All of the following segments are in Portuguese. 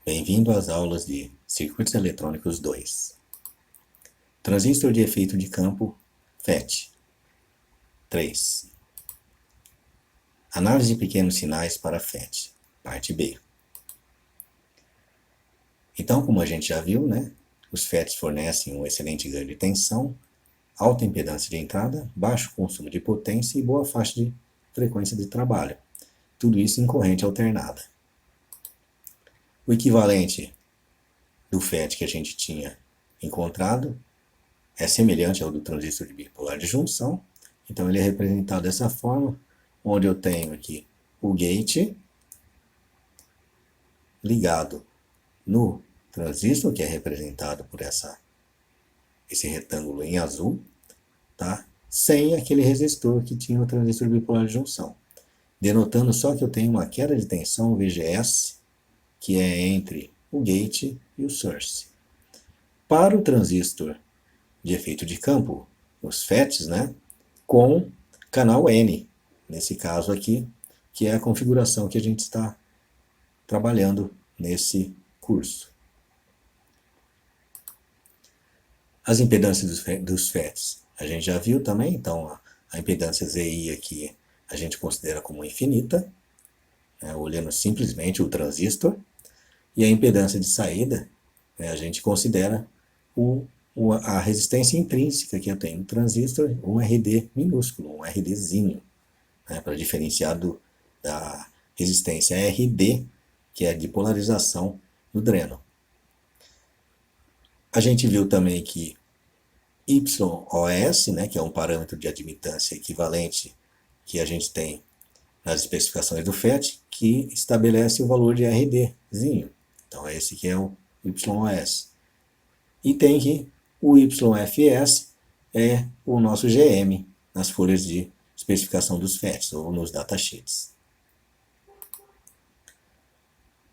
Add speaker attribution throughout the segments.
Speaker 1: Bem-vindo às aulas de Circuitos Eletrônicos 2. Transistor de efeito de campo FET 3. Análise de pequenos sinais para FET, parte B. Então, como a gente já viu, os FETs fornecem um excelente ganho de tensão, alta impedância de entrada, baixo consumo de potência e boa faixa de frequência de trabalho. Tudo isso em corrente alternada. O equivalente do FET que a gente tinha encontrado é semelhante ao do transistor de bipolar de junção. Então ele é representado dessa forma, onde eu tenho aqui o gate ligado no transistor, que é representado por esse retângulo em azul, tá? Sem aquele resistor que tinha o transistor bipolar de junção, denotando só que eu tenho uma queda de tensão VGS, que é entre o gate e o source. Para o transistor de efeito de campo, os FETs, com canal N, nesse caso aqui, que é a configuração que a gente está trabalhando nesse curso. As impedâncias dos FETs a gente já viu também, então a impedância ZI aqui a gente considera como infinita, olhando simplesmente o transistor, e a impedância de saída a gente considera a resistência intrínseca que eu tenho no transistor, um RD minúsculo, um RDzinho, para diferenciar da resistência RD, que é de polarização do dreno. A gente viu também que YOS, que é um parâmetro de admitância equivalente que a gente tem nas especificações do FET, que estabelece o valor de RDzinho. Então esse que é o YOS. E tem que o YFS é o nosso GM nas folhas de especificação dos FETs ou nos datasheets.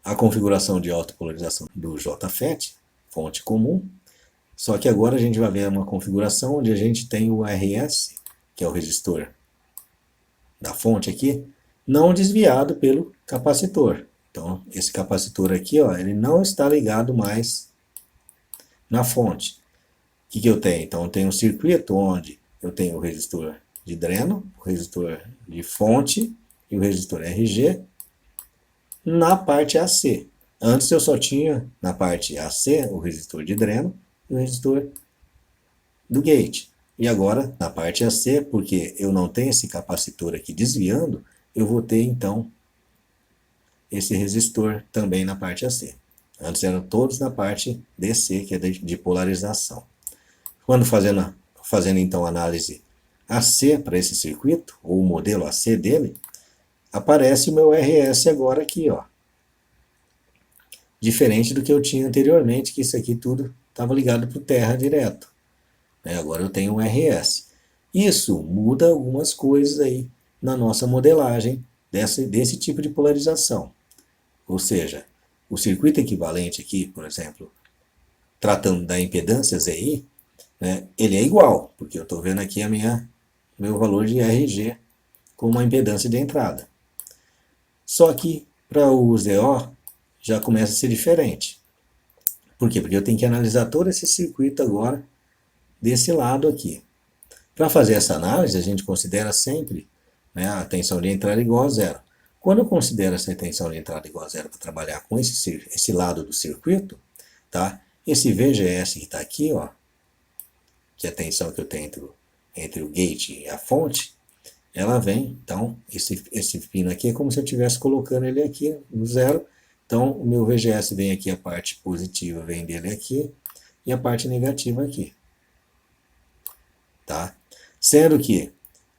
Speaker 1: A configuração de autopolarização do JFET, fonte comum, só que agora a gente vai ver uma configuração onde a gente tem o RS, que é o resistor da fonte aqui, não desviado pelo capacitor. Então, esse capacitor aqui, ele não está ligado mais na fonte. O que eu tenho? Então, eu tenho um circuito onde eu tenho o resistor de dreno, o resistor de fonte e o resistor RG na parte AC. Antes eu só tinha na parte AC o resistor de dreno e o resistor do gate. E agora, na parte AC, porque eu não tenho esse capacitor aqui desviando, eu vou ter então esse resistor também na parte AC. Antes eram todos na parte DC, que é de polarização. Quando fazendo então análise AC para esse circuito, ou o modelo AC dele, aparece o meu RS agora aqui, diferente do que eu tinha anteriormente, que isso aqui tudo estava ligado para o terra direto. Agora eu tenho um RS. Isso muda algumas coisas aí na nossa modelagem desse tipo de polarização. Ou seja, o circuito equivalente aqui, por exemplo, tratando da impedância ZI, ele é igual, porque eu estou vendo aqui meu valor de RG com uma impedância de entrada. Só que para o ZO já começa a ser diferente. Por quê? Porque eu tenho que analisar todo esse circuito agora desse lado aqui. Para fazer essa análise, a gente considera sempre a tensão de entrada igual a zero. Quando eu considero essa tensão de entrada igual a zero para trabalhar com esse lado do circuito, tá? Esse VGS que está aqui, que é a tensão que eu tenho entre o gate e a fonte, ela vem, então, esse pino aqui é como se eu estivesse colocando ele aqui no zero. Então, o meu VGS vem aqui, a parte positiva vem dele aqui, e a parte negativa aqui. Tá? Sendo que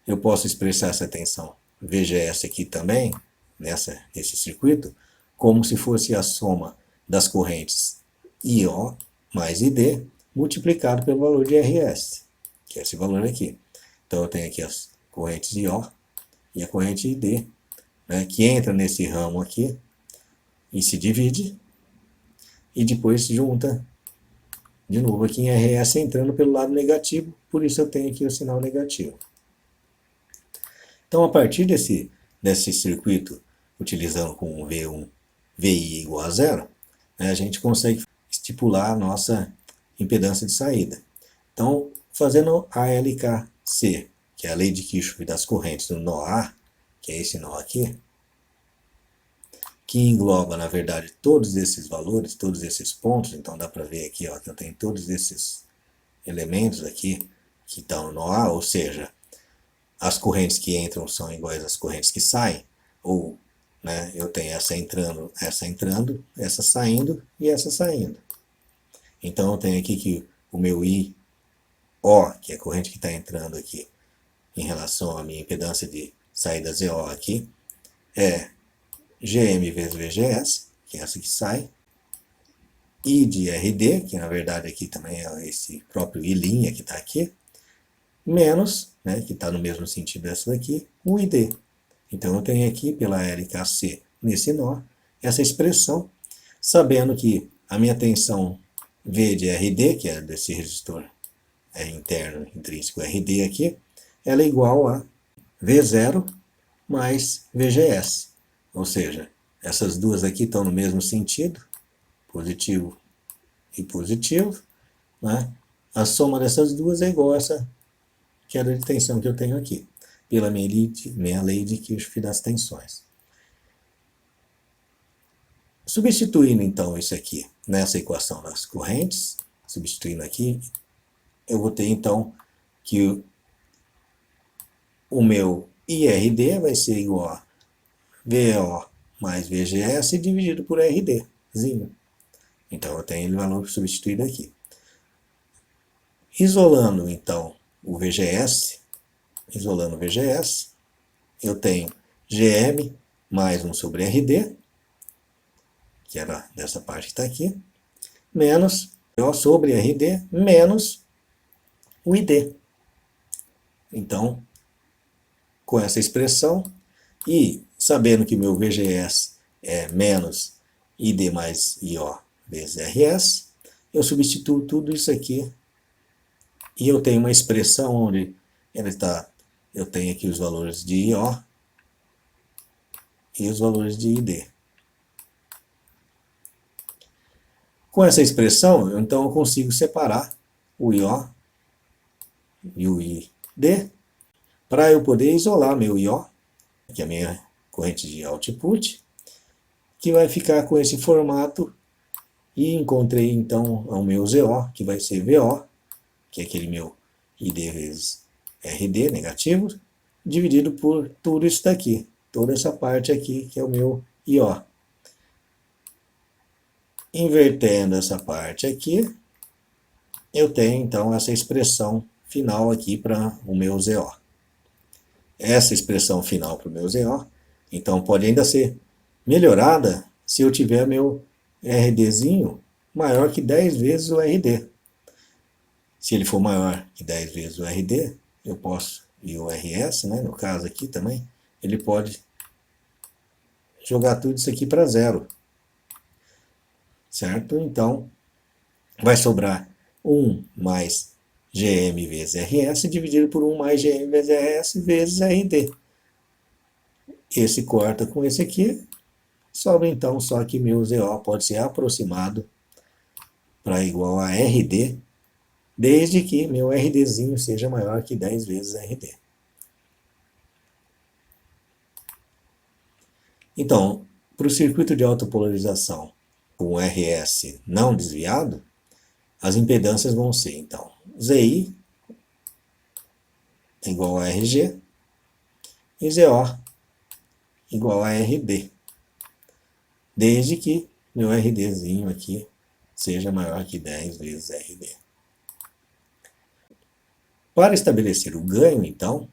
Speaker 1: eu posso expressar essa tensão VGS aqui também, nesse circuito, como se fosse a soma das correntes IO mais ID, multiplicado pelo valor de RS, que é esse valor aqui. Então eu tenho aqui as correntes IO e a corrente ID, que entra nesse ramo aqui e se divide, e depois se junta de novo aqui em RS entrando pelo lado negativo, por isso eu tenho aqui o sinal negativo. Então a partir desse circuito, utilizando com VI igual a zero, né, a gente consegue estipular a nossa impedância de saída. Então, fazendo a LKC, que é a lei de Kirchhoff das correntes do nó A, que é esse nó aqui, que engloba, na verdade, todos esses valores, todos esses pontos. Então dá para ver aqui, ó, que eu tenho todos esses elementos aqui que estão no nó A, ou seja, as correntes que entram são iguais às correntes que saem, ou, né, eu tenho essa entrando, essa saindo e essa saindo. Então eu tenho aqui que o meu I, O, que é a corrente que está entrando aqui, em relação à minha impedância de saída ZO aqui, é GM vezes VGS, que é essa que sai, I de RD, que na verdade aqui também é esse próprio I' que está aqui, menos, né, que está no mesmo sentido dessa daqui, o ID. Então eu tenho aqui pela LKC nesse nó, essa expressão, sabendo que a minha tensão V de RD, que é desse resistor R interno intrínseco RD aqui, ela é igual a V0 mais VGS. Ou seja, essas duas aqui estão no mesmo sentido, positivo e positivo, né? A soma dessas duas é igual a essa queda de tensão que eu tenho aqui, pela minha lei de Kirchhoff das tensões. Substituindo então isso aqui nessa equação das correntes, substituindo aqui, eu vou ter então que o meu IRD vai ser igual a VO mais VGS dividido por RDzinho. Então eu tenho o valor substituído aqui. Isolando então o VGS, eu tenho GM mais 1 sobre RD, que era dessa parte que está aqui, menos VO sobre RD, menos o ID. Então, com essa expressão, e sabendo que meu VGS é menos ID mais IO vezes RS, eu substituo tudo isso aqui e eu tenho uma expressão onde eu tenho aqui os valores de IO e os valores de ID. Com essa expressão, então eu consigo separar o IO e o ID para eu poder isolar meu IO, que é a minha corrente de output, que vai ficar com esse formato, e encontrei então o meu ZO, que vai ser VO, que é aquele meu ID vezes RD negativo, dividido por tudo isso daqui, toda essa parte aqui que é o meu IO. Invertendo essa parte aqui, eu tenho então essa expressão final aqui para o meu ZO. Essa expressão final para o meu ZO, então pode ainda ser melhorada se eu tiver meu RDzinho maior que 10 vezes o RD. Se ele for maior que 10 vezes o RD, eu posso, e o RS, né, no caso aqui também, ele pode jogar tudo isso aqui para zero. Certo? Então, vai sobrar 1 mais GM vezes RS dividido por 1 mais GM vezes RS vezes RD. Esse corta com esse aqui, sobra então só que meu ZO pode ser aproximado para igual a RD, desde que meu RDzinho seja maior que 10 vezes RD. Então, para o circuito de autopolarização com RS não desviado, as impedâncias vão ser, então, ZI igual a RG e ZO igual a RD, desde que meu RDzinho aqui seja maior que 10 vezes RD. Para estabelecer o ganho, então,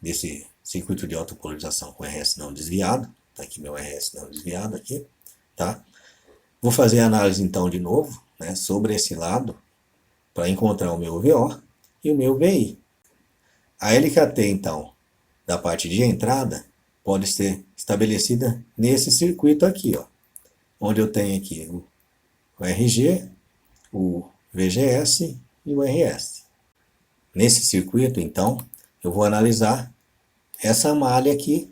Speaker 1: desse circuito de autopolarização com RS não desviado, tá aqui meu RS não desviado aqui, tá? Vou fazer a análise então de novo, né, sobre esse lado, para encontrar o meu VO e o meu VI. A LKT, então, da parte de entrada, pode ser estabelecida nesse circuito aqui, ó, onde eu tenho aqui o RG, o VGS e o RS. Nesse circuito, então, eu vou analisar essa malha aqui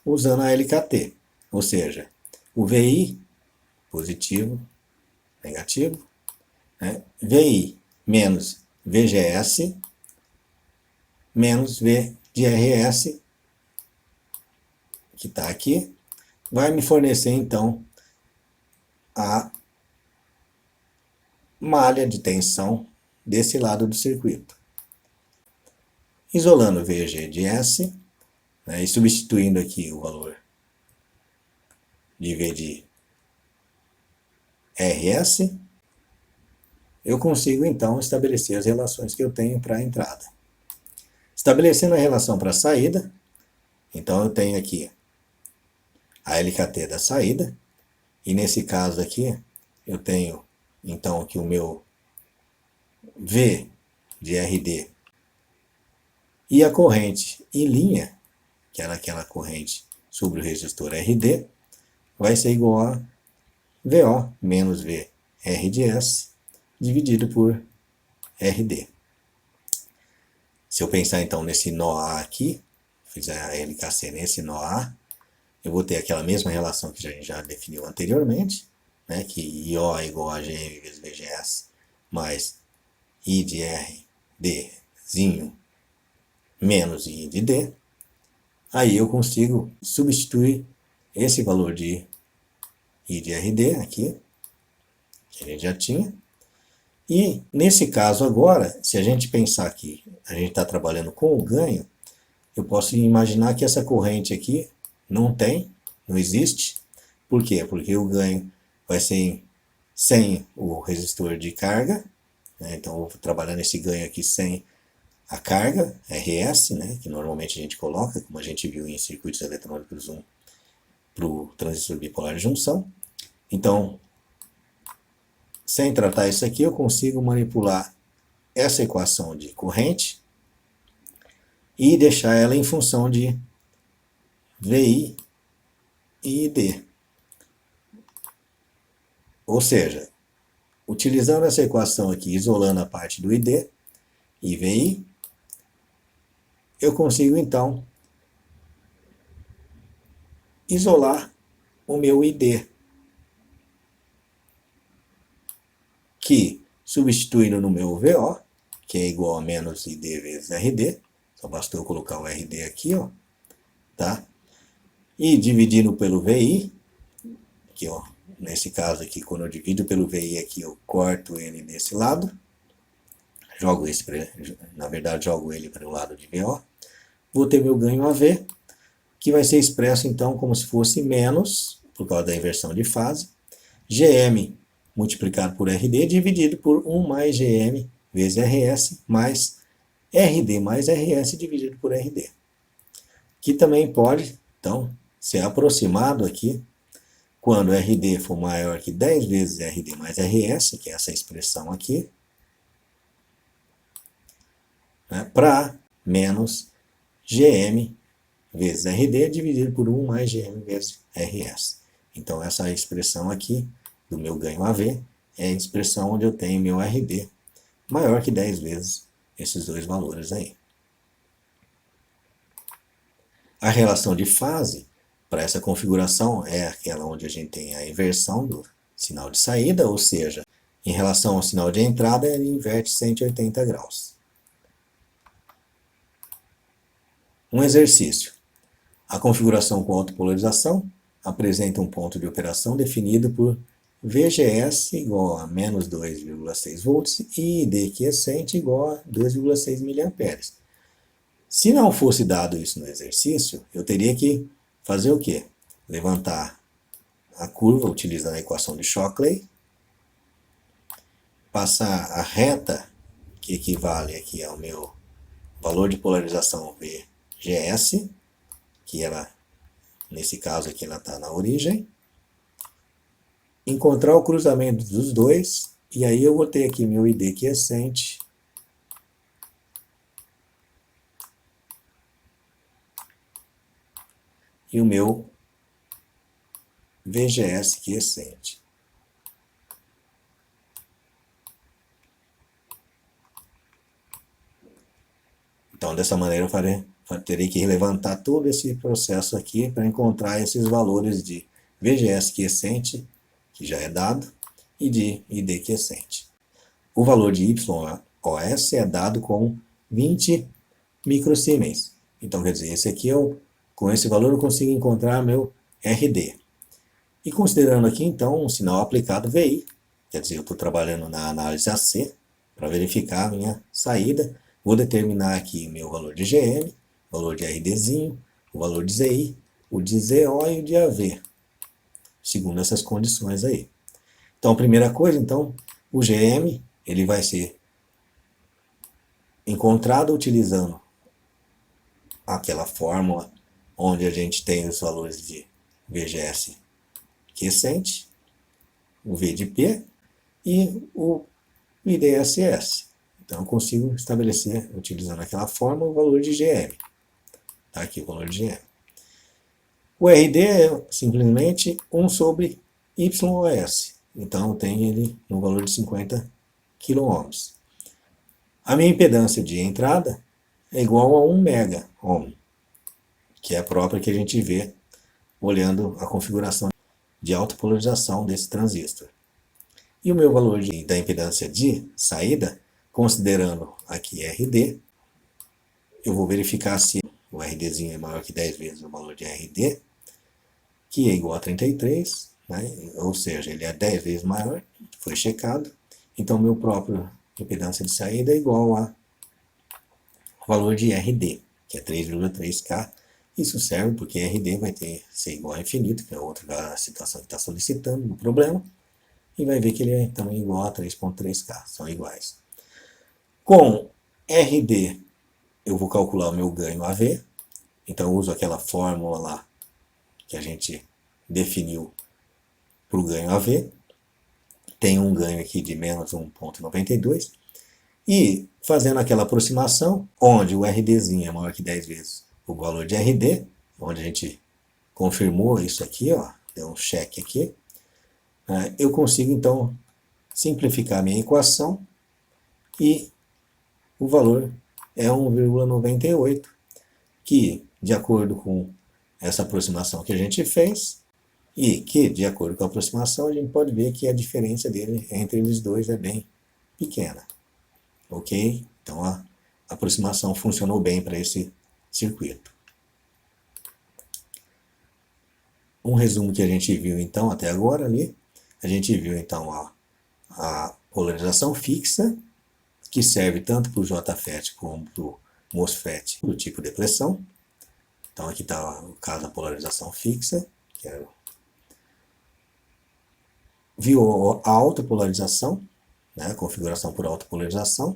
Speaker 1: usando a LKT, ou seja, o VI positivo, negativo, né? VI menos VGS menos V de RS, que está aqui, vai me fornecer então a malha de tensão desse lado do circuito. Isolando VG de S, né, e substituindo aqui o valor de V de RS, eu consigo então estabelecer as relações que eu tenho para a entrada. Estabelecendo a relação para a saída, então eu tenho aqui a LKT da saída, e nesse caso aqui eu tenho então que o meu V de RD e a corrente em linha, que era aquela corrente sobre o resistor RD, vai ser igual a VO menos VR de S dividido por RD. Se eu pensar então nesse nó A aqui, fizer a LKC nesse nó A, eu vou ter aquela mesma relação que a gente já definiu anteriormente, né, que IO é igual a GM vezes VGS mais I de RDzinho menos I de D. Aí eu consigo substituir esse valor de I de RD aqui, que a gente já tinha. E nesse caso agora, se a gente pensar que a gente está trabalhando com o ganho, eu posso imaginar que essa corrente aqui não existe. Por quê? Porque o ganho vai ser sem o resistor de carga, né? Então eu vou trabalhar nesse ganho aqui sem a carga, RS, né? Que normalmente a gente coloca, como a gente viu em circuitos eletrônicos para o transistor bipolar de junção. Então, sem tratar isso aqui, eu consigo manipular essa equação de corrente e deixar ela em função de VI e ID. Ou seja, utilizando essa equação aqui, isolando a parte do ID e VI, eu consigo então isolar o meu ID, que substituindo no meu VO, que é igual a menos ID vezes RD, só bastou eu colocar o RD aqui, ó, tá? E dividindo pelo VI, que ó, nesse caso aqui, quando eu divido pelo VI aqui, eu corto ele desse lado, jogo ele para o lado de VO, vou ter meu ganho AV, que vai ser expresso então como se fosse menos, por causa da inversão de fase, GM multiplicado por RD dividido por 1 mais GM vezes RS mais RD mais RS dividido por RD. Que também pode, então, ser aproximado aqui quando RD for maior que 10 vezes RD mais RS, que é essa expressão aqui, né, para menos GM vezes RD dividido por 1 mais GM vezes RS. Então, essa expressão aqui do meu ganho AV é a expressão onde eu tenho meu RD maior que 10 vezes esses dois valores aí. A relação de fase para essa configuração é aquela onde a gente tem a inversão do sinal de saída, ou seja, em relação ao sinal de entrada, ele inverte 180 graus. Um exercício. A configuração com autopolarização apresenta um ponto de operação definido por VGS igual a menos 2,6 volts e ID quiescente igual a 2,6 mA. Se não fosse dado isso no exercício, eu teria que fazer o quê? Levantar a curva utilizando a equação de Shockley, passar a reta, que equivale aqui ao meu valor de polarização VGS, que ela, nesse caso aqui, ela está na origem, encontrar o cruzamento dos dois, e aí eu vou ter aqui meu ID quiescente, e o meu VGS quiescente. Então, dessa maneira, eu terei que levantar todo esse processo aqui para encontrar esses valores de VGS quiescente, que já é dado, e de ID quiescente. O valor de YOS é dado com 20 microsiemens. Então, quer dizer, esse aqui com esse valor eu consigo encontrar meu RD. E considerando aqui, então, um sinal aplicado VI, quer dizer, eu estou trabalhando na análise AC para verificar a minha saída. Vou determinar aqui meu valor de GM, valor de RDzinho, o valor de ZI, o de ZO e o de AV, segundo essas condições aí. Então, a primeira coisa, então, o GM ele vai ser encontrado utilizando aquela fórmula onde a gente tem os valores de VGS quiescente, o V de P e o IDSS. Então, eu consigo estabelecer, utilizando aquela fórmula, o valor de GM. Está aqui o valor de GM. O RD é simplesmente 1 sobre YOS. Então, eu tenho ele no valor de 50 kΩ. A minha impedância de entrada é igual a 1 MΩ, que é a própria que a gente vê olhando a configuração de autopolarização desse transistor. E o meu valor da impedância de saída, considerando aqui RD, eu vou verificar se o RDzinho é maior que 10 vezes o valor de RD, que é igual a 33, né? Ou seja, ele é 10 vezes maior, foi checado. Então, meu próprio impedância de saída é igual ao valor de RD, que é 3,3K. Isso serve porque RD vai ser igual a infinito, que é outra situação que está solicitando no problema, e vai ver que ele é também igual a 3,3K, são iguais. Com RD, eu vou calcular o meu ganho AV, então eu uso aquela fórmula lá que a gente definiu para o ganho AV, tem um ganho aqui de menos 1,92, e fazendo aquela aproximação, onde o RDzinho é maior que 10 vezes o valor de RD, onde a gente confirmou isso aqui, ó, deu um check aqui, eu consigo então simplificar a minha equação e o valor é 1,98, que de acordo com essa aproximação que a gente fez, e que de acordo com a aproximação a gente pode ver que a diferença dele entre eles dois é bem pequena. Ok? Então a aproximação funcionou bem para esse circuito. Um resumo que a gente viu então até agora ali, a gente viu então a polarização fixa, que serve tanto para o JFET como para o MOSFET do tipo depressão. Então aqui está o caso da polarização fixa, que é viu a autopolarização, né, a configuração por autopolarização,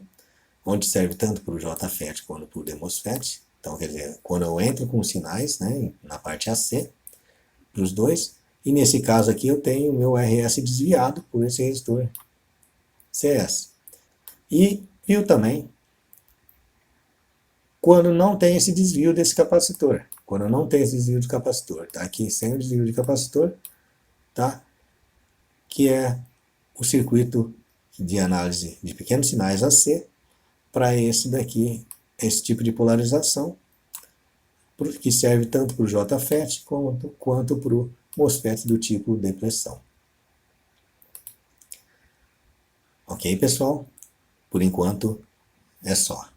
Speaker 1: onde serve tanto para o JFET quanto para o DMOSFET. Então, quer dizer, quando eu entro com sinais, né, na parte AC, para os dois, e nesse caso aqui eu tenho o meu RS desviado por esse resistor CS. E viu também quando não tem esse desvio desse capacitor. Quando não tem esse desvio de capacitor, tá aqui sem o desvio de capacitor, tá? Que é o circuito de análise de pequenos sinais AC para esse daqui, esse tipo de polarização, que serve tanto para o JFET quanto para o MOSFET do tipo depressão. Ok, pessoal? Por enquanto é só.